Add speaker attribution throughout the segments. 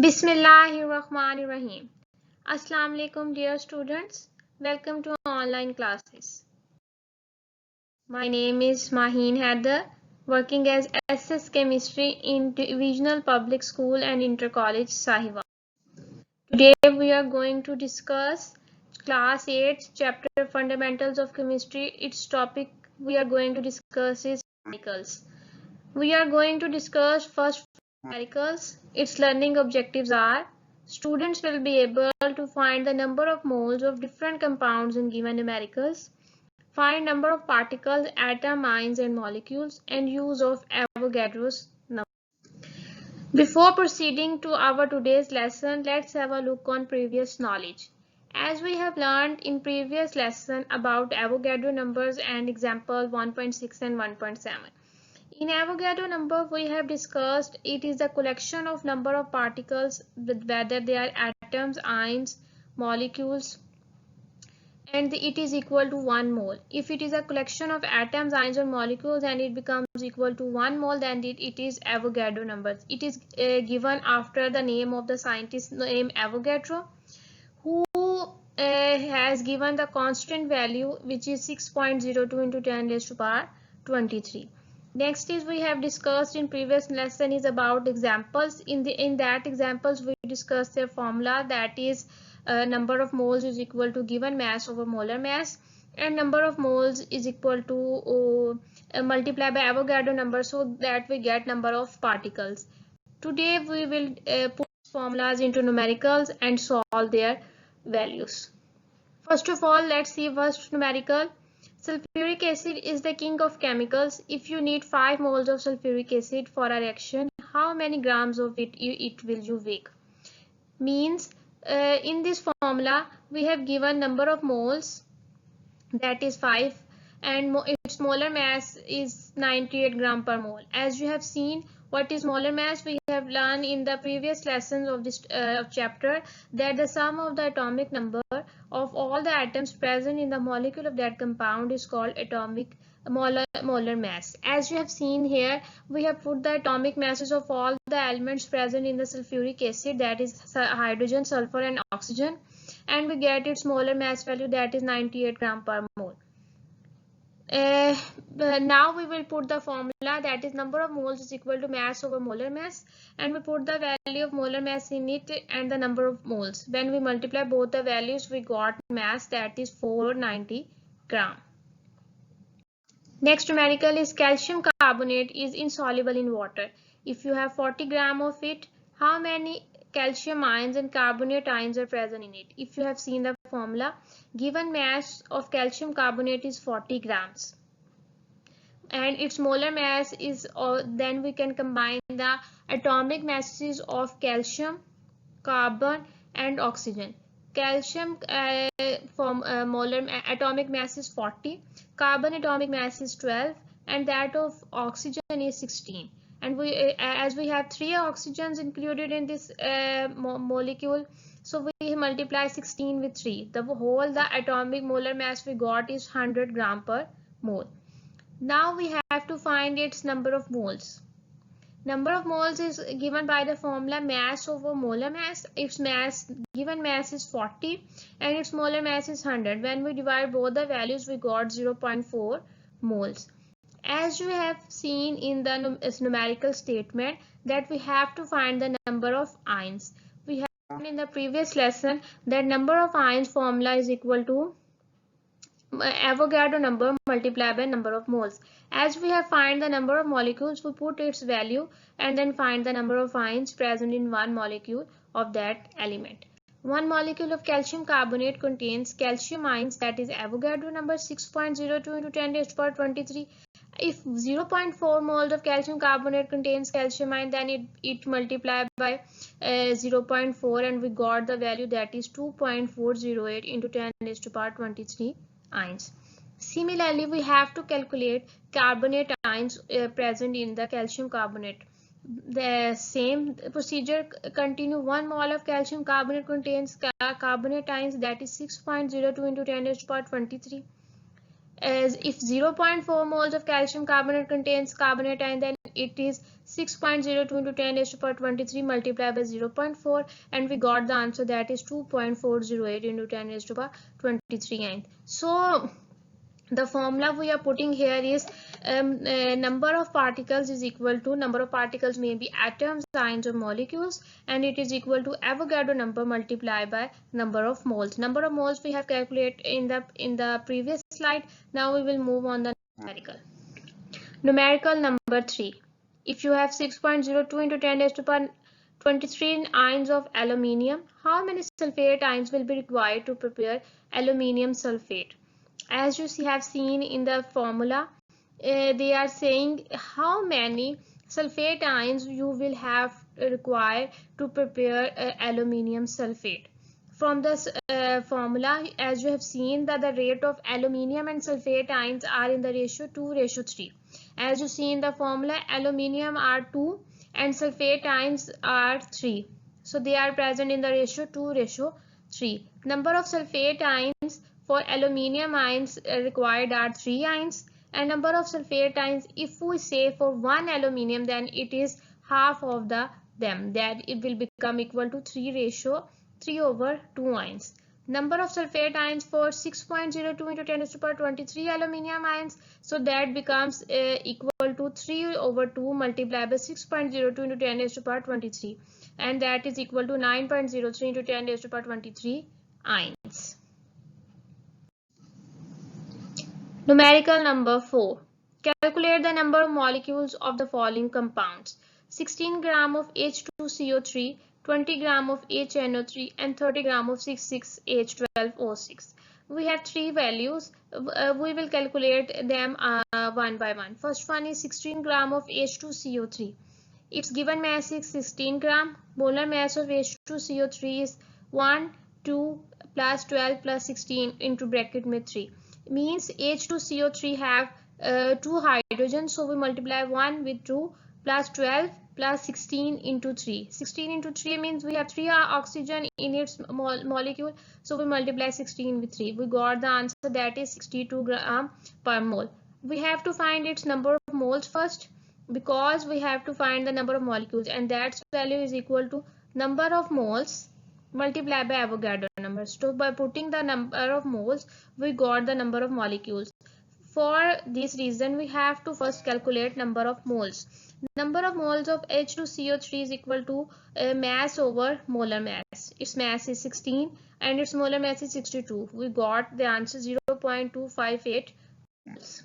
Speaker 1: Bismillahirrahmanirrahim. Assalamu alaikum dear students. Welcome to online classes. My name is Maheen Haider, working as SS Chemistry in Divisional Public School and Inter-College Sahiwal. Today we are going to discuss Class 8 Chapter Fundamentals of Chemistry. Its topic we are going to discuss is chemicals. We are going to discuss first numericals. Its learning objectives are: students will be able to find the number of moles of different compounds in given numericals, find number of particles, atoms, ions and molecules, and use of Avogadro's number. Before proceeding to our today's lesson, let's have a look on previous knowledge. As we have learned in previous lesson about Avogadro numbers and example 1.6 and 1.7. In Avogadro number, we have discussed it is the collection of number of particles, whether they are atoms, ions, molecules, and it is equal to 1 mole. If it is a collection of atoms, ions or molecules and it becomes equal to 1 mole, then it is Avogadro numbers. It is given after the name of the scientist named Avogadro, who has given the constant value which is 6.02 into 10 raised to power 23. Next is we have discussed in previous lesson is about examples. In that examples we discussed their formula, that is number of moles is equal to given mass over molar mass, and number of moles is equal to multiply by Avogadro number, so that we get number of particles. Today we will put formulas into numericals and solve their values. First of all, let's see first numerical. Sulfuric acid is the king of chemicals. If you need 5 moles of sulfuric acid for a reaction, how many grams of it will you make? Means in this formula we have given number of moles, that is 5, and its molar mass is 98 gram per mole. As you have seen, what is molar mass? We have learned in the previous lessons of this chapter that the sum of the atomic number of all the atoms present in the molecule of that compound is called atomic molar mass. As you have seen here, we have put the atomic masses of all the elements present in the sulfuric acid, that is hydrogen, sulfur and oxygen, and we get its molar mass value, that is 98 gram per mole. Now we will put the formula, that is number of moles is equal to mass over molar mass, and we put the value of molar mass in it and the number of moles. When we multiply both the values, we got mass, that is 490 gram. Next numerical is calcium carbonate is insoluble in water. If you have 40 gram of it, how many calcium ions and carbonate ions are present in it? If you have seen the formula, given mass of calcium carbonate is 40 grams and its molar mass is, then we can combine the atomic masses of calcium, carbon and oxygen. Calcium atomic mass is 40, carbon atomic mass is 12, and that of oxygen is 16. And as we have 3 oxygens included in this molecule, so we multiply 16 with 3. The atomic molar mass we got is 100 gram per mole. Now we have to find its number of moles. Number of moles is given by the formula mass over molar mass. Its given mass is 40 and its molar mass is 100. When we divide both the values, we got 0.4 moles. As you have seen in the numerical statement, that we have to find the number of ions. We have in the previous lesson that number of ions formula is equal to Avogadro number multiplied by number of moles. As we have find the number of molecules, we put its value and then find the number of ions present in one molecule of that element. One molecule of calcium carbonate contains calcium ions, that is Avogadro number 6.02 into 10 raised to power 23. If 0.4 moles of calcium carbonate contains calcium ion, then it multiplied by 0.4 and we got the value, that is 2.408 into 10 raised to power 23 ions. Similarly, we have to calculate carbonate ions present in the calcium carbonate. The same procedure continue. 1 mole of calcium carbonate contains carbonate ions, that is 6.02 into 10 raised to power 23. As if 0.4 moles of calcium carbonate contains carbonate ion, then it is 6.02 into 10 raised to power 23 multiplied by 0.4, and we got the answer that is 2.408 into 10 raised to power 23. So the formula we are putting here is number of particles is equal to, number of particles may be atoms, ions or molecules, and it is equal to Avogadro number multiplied by number of moles. Number of moles we have calculated in the previous slide. Now we will move on the numerical. Numerical number 3. If you have 6.02 into 10 raised to power 23 ions of aluminium, how many sulfate ions will be required to prepare aluminium sulfate? As you have seen in the formula, they are saying how many sulfate ions you will have required to prepare aluminium sulfate. From this formula, as you have seen, that the rate of aluminium and sulfate ions are in the ratio 2:3. As you see in the formula, aluminium are 2 and sulfate ions are 3. So they are present in the ratio 2:3. Number of sulfate ions for aluminium ions required are 3 ions, and number of sulfate ions, if we say for one aluminium, then it is half of them, that it will become equal to 3:2 ions. Number of sulfate ions for 6.02 into 10 to the power 23 aluminium ions, so that becomes equal to 3/2 multiplied by 6.02 into 10 to the power 23, and that is equal to 9.03 into 10 to the power 23 ions. Numerical number 4. Calculate the number of molecules of the following compounds: 16 gram of H2CO3, 20 gram of HNO3, and 30 gram of 6,6H12O6. We have three values. We will calculate them one by one. First one is 16 gram of H2CO3. Its given mass is 16 gram. Molar mass of H2CO3 is 1, 2 plus 12 plus 16 into bracket में 3. Means H2CO3 have 2 hydrogens, so we multiply 1 with 2 plus 12 plus 16 into 3. 16 into 3 means we have 3 oxygen in its molecule, so we multiply 16 with 3. We got the answer that is 62 gram per mole. We have to find its number of moles first, because we have to find the number of molecules, and that value is equal to number of moles multiplied by Avogadro number. So by putting the number of moles, we got the number of molecules. For this reason, we have to first calculate number of moles. Number of moles of H2CO3 is equal to mass over molar mass. Its mass is 16 and its molar mass is 62. We got the answer 0.258 moles.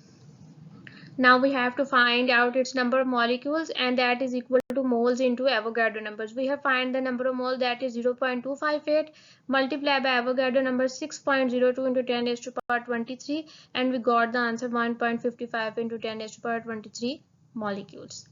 Speaker 1: Now we have to find out its number of molecules, and that is equal to moles into Avogadro numbers. We have find the number of mole, that is 0.258 multiplied by Avogadro number 6.02 into 10 raised to power 23, and we got the answer 1.55 into 10 raised to power 23 molecules.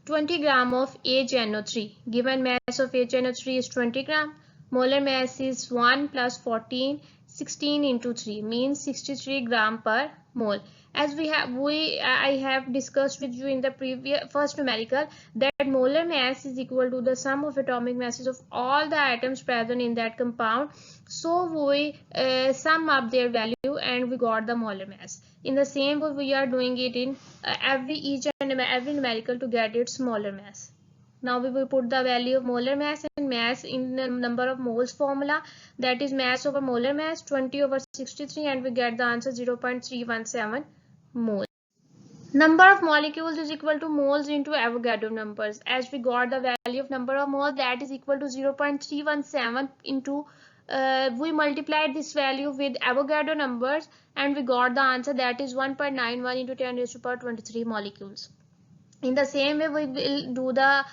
Speaker 1: 20 gram of HNO3. Given mass of HNO3 is 20 gram. Molar mass is 1 plus 14. 16 into 3 means 63 gram per mole. As I have discussed with you in the previous first numerical, that molar mass is equal to the sum of atomic masses of all the atoms present in that compound. So we sum up their value and we got the molar mass. In the same way, we are doing it in every numerical to get its molar mass. Now we will put the value of molar mass and mass in the number of moles formula, that is mass over molar mass 20 over 63, and we get the answer 0.317 moles. Number of molecules is equal to moles into Avogadro numbers. As we got the value of number of moles, that is equal to 0.317 into we multiplied this value with Avogadro numbers and we got the answer, that is 1.91 into 10 raised to power 23 molecules. In the same way, we will do the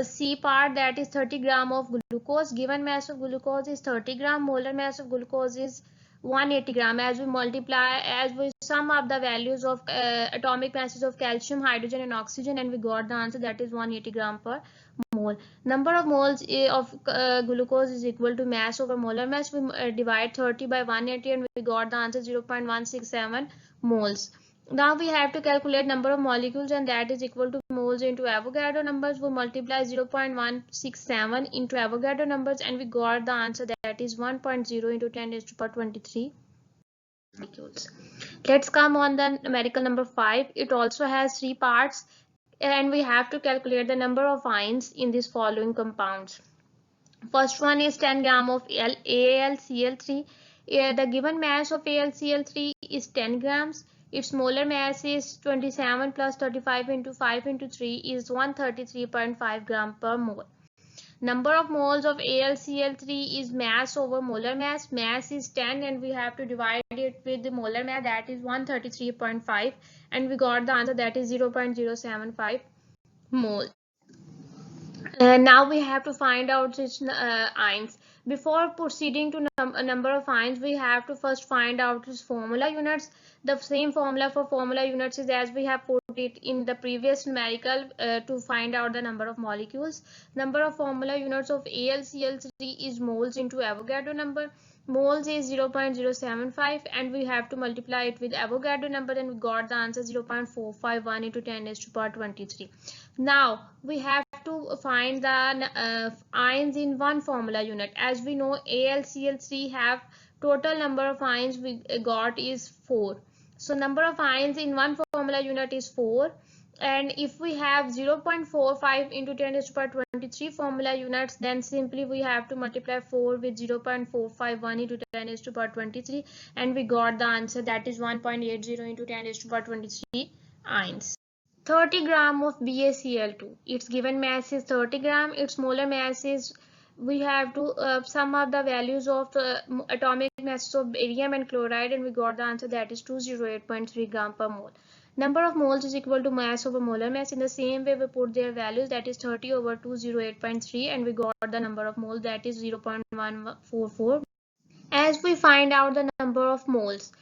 Speaker 1: C part, that is 30 gram of glucose. Given mass of glucose is 30 gram. Molar mass of glucose is 180 gram. As we sum up the values of atomic masses of calcium, hydrogen and oxygen, and we got the answer, that is 180 gram per mole. Number of moles of glucose is equal to mass over molar mass. We divide 30 by 180 and we got the answer 0.167 moles. Now we have to calculate number of molecules, and that is equal to moles into Avogadro numbers. We multiply 0.167 into Avogadro numbers and we got the answer, that is 1.0 into 10 raised to power 23 molecules. Let's come on the numerical number 5. It also has 3 parts. and we have to calculate the number of ions in these following compounds. First one is 10 gram of AlCl3. The given mass of AlCl3 is 10 grams. Its molar mass is 27 plus 35 into 5 into 3 is 133.5 gram per mole. Number of moles of AlCl3 is mass over molar mass. Mass is 10 and we have to divide it with the molar mass, that is 133.5, and we got the answer, that is 0.075 mole. Now we have to find out its ions. Before proceeding to a number of ions, we have to first find out its formula units. The same formula for formula units is as we have put it in the previous numerical to find out the number of molecules. Number of formula units of AlCl3 is moles into Avogadro number. Moles is 0.075 and we have to multiply it with Avogadro number, and we got the answer 0.451 into 10 raised to power 23. Now we have to find the ions in one formula unit. As we know, AlCl3 have total number of ions we got is 4. So number of ions in one formula unit is 4. And if we have 0.45 into 10 raised to power 23 formula units, then simply we have to multiply 4 with 0.451 into 10 raised to power 23, and we got the answer, that is 1.80 into 10 raised to power 23 ions. 30 gram of BaCl2. Its given mass is 30 gram. Its molar mass is, we have to sum up the values of atomic masses of barium and chloride, and we got the answer, that is 208.3 gram per mole. Number of moles is equal to mass over molar mass. In the same way, we put their values, that is 30 over 208.3, and we got the number of moles, that is 0.144. As we find out the number of moles,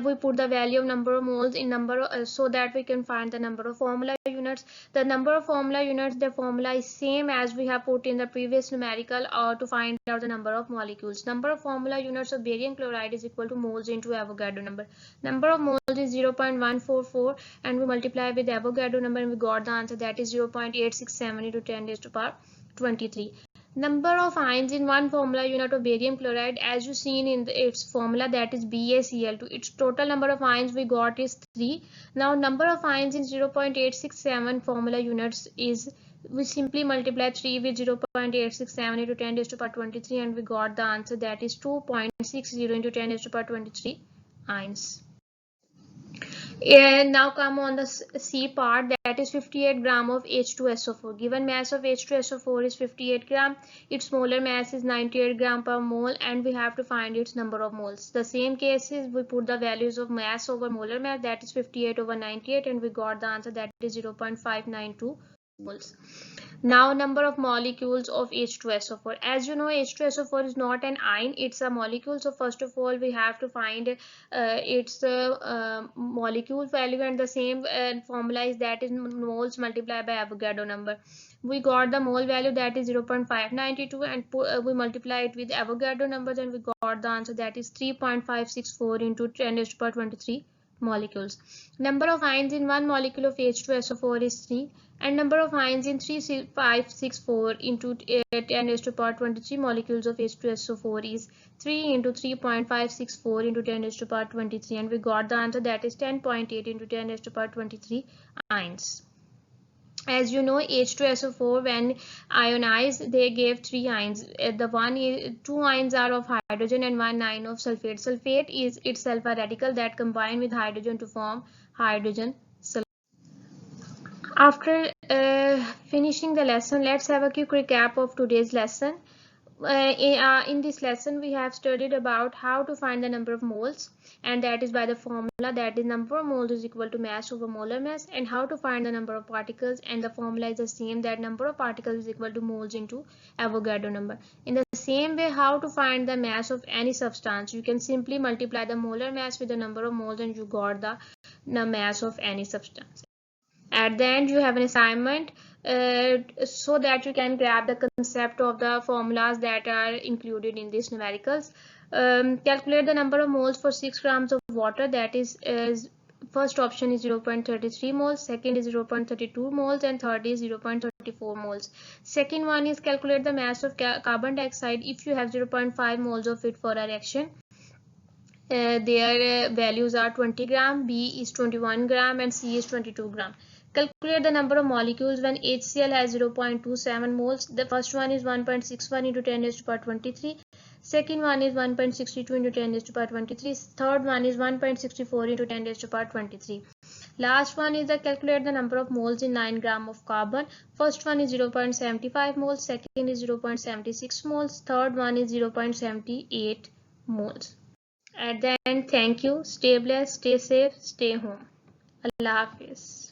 Speaker 1: we put the value of number of moles in number so that we can find the number of formula units. The number of formula units, the formula is same as we have put in the previous numerical to find out the number of molecules. Number of formula units of barium chloride is equal to moles into Avogadro number. Number of moles is 0.144 and we multiply with Avogadro number and we got the answer, that is 0.867 into 10 raised to power 23. Number of ions in one formula unit of barium chloride, as you seen in its formula, that is BaCl2. Its total number of ions we got is 3. Now number of ions in 0.867 formula units is, we simply multiply 3 with 0.867 into 10 raised to power 23 and we got the answer, that is 2.60 into 10 raised to power 23 ions. And now come on the C part, that is 58 gram of H2SO4. Given mass of H2SO4 is 58 gram. Its molar mass is 98 gram per mole and we have to find its number of moles. The same case is we put the values of mass over molar mass, that is 58 over 98 and we got the answer, that is 0.592 moles. Now number of molecules of H2SO4. As you know, H2SO4 is not an ion, it's a molecule. So first of all we have to find its molecule value, and the same formula is, that is moles multiplied by Avogadro number. We got the mole value, that is 0.592 and we multiply it with Avogadro numbers and we got the answer, that is 3.564 into 10 raised to power 23 molecules. Number of ions in one molecule of H2SO4 is 3 and number of ions in 3.564 into 10 raised to power 23 molecules of H2SO4 is 3 into 3.564 into 10 raised to power 23 and we got the answer, that is 10.8 into 10 raised to power 23 ions. As you know, H2SO4 when ionized, they gave 3 ions. The 2 ions are of hydrogen and 1 ion of sulfate. Sulfate is itself a radical that combine with hydrogen to form hydrogen sulfate. After finishing the lesson, let's have a quick recap of today's lesson. In this lesson we have studied about how to find the number of moles, and that is by the formula, that is number of moles is equal to mass over molar mass, and how to find the number of particles, and the formula is the same, that number of particles is equal to moles into Avogadro number. In the same way, how to find the mass of any substance, you can simply multiply the molar mass with the number of moles and you got the mass of any substance. At the end you have an assignment so that you can grab the concept of the formulas that are included in these numericals. Calculate the number of moles for 6 grams of water, that is first option is 0.33 moles, second is 0.32 moles and third is 0.34 moles. Second one is calculate the mass of carbon dioxide if you have 0.5 moles of it for a reaction. Their values are 20 gram, B is 21 gram and C is 22 gram. Calculate the number of molecules when HCl has 0.27 moles. The first one is 1.61 into 10 raised to power 23. Second one is 1.62 into 10 raised to power 23. Third one is 1.64 into 10 raised to power 23. Last one is the calculate the number of moles in 9 gram of carbon. First one is 0.75 moles. Second is 0.76 moles. Third one is 0.78 moles. At the end, thank you. Stay blessed, stay safe, stay home. Allah Hafiz.